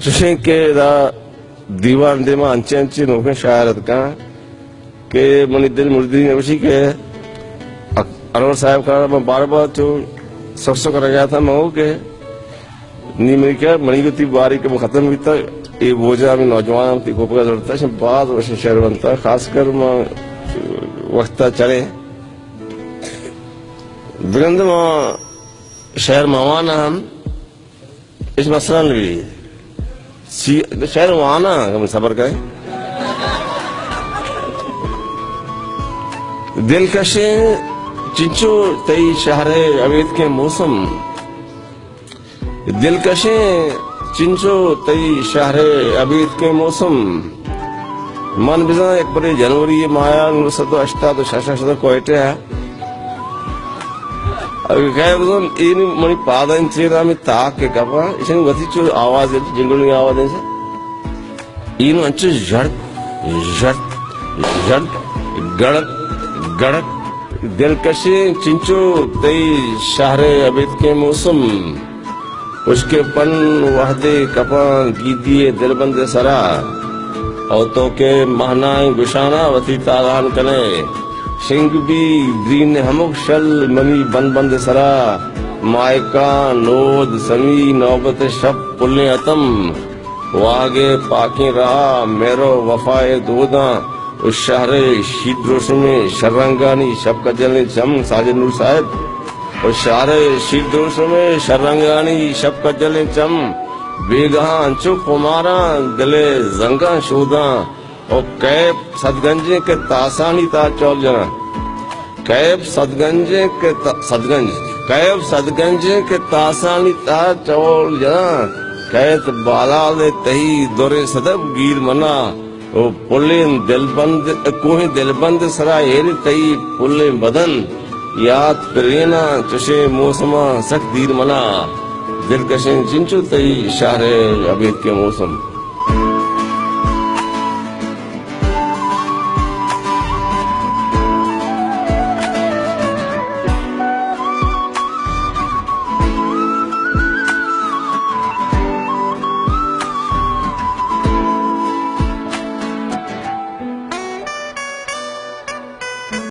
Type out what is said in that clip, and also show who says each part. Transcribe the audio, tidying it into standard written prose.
Speaker 1: चुशे के दीवान दे मा अंचे अंचे नोके शायरत का के मनी दिल मुर्दी ने उसी के अनवर साहब का मैं बार बार तो सख्त कर गया था मैं के नी मेरी क्या मणिगति बारी के खत्म हुई था ये बोझा में नौजवान थी को पकड़ लड़ता है बाद वैसे शहर बनता खासकर मैं वक्त चले बुलंद में शहर मवाना हम इस मसला भी शहर मवाना हम सबर का दिलकशे चिंचो तई शहर अवैध के मौसम दिलकशे चिंचो तई शहर अवैध के मौसम मन बिजा एक बड़े जनवरी माया 1988 कोयटे है इन मणि पादन में ताक के कपा इसे वती चो आवाज जिंगल आवाज है इन अंचु जड़ जड़ जड़ गड़क गड़क दिलकशे चिंचो तई शहर अवैध के मौसम उसके पन वहदे कपा गीदिए दिलबंद सरा और तो के महनाए गुशाना वती तागान कने सिंह भी दीन हमक शल ममी बंद बंद सरा मायका नोद समी नौबत शब पुल्ले अतम वागे पाके रहा मेरो वफाए दोदा उस शहरे शीद्रोश में शर्रंगानी शब का जलने जम साजिद नूर साहब उस शहरे शीद्रोश में शर्रंगानी शब का जलने जम बेगहा अंचु कुमारा दिले जंगा शोदा और कैब सदगंजे के तासानी ता चौल जना कैब सदगंजे के सदगंज कैब सदगंजे के तासानी ता चौल जना कैत बाला दे तही दोरे सदब गिर मना ओ पुल्ले दिलबंद कोहे दिलबंद सरा एरी तही पुल्ले बदन याद प्रेना चुशे मौसमा सख दीर मना दिलकशे चिंचो तई शहर अवैध के मौसम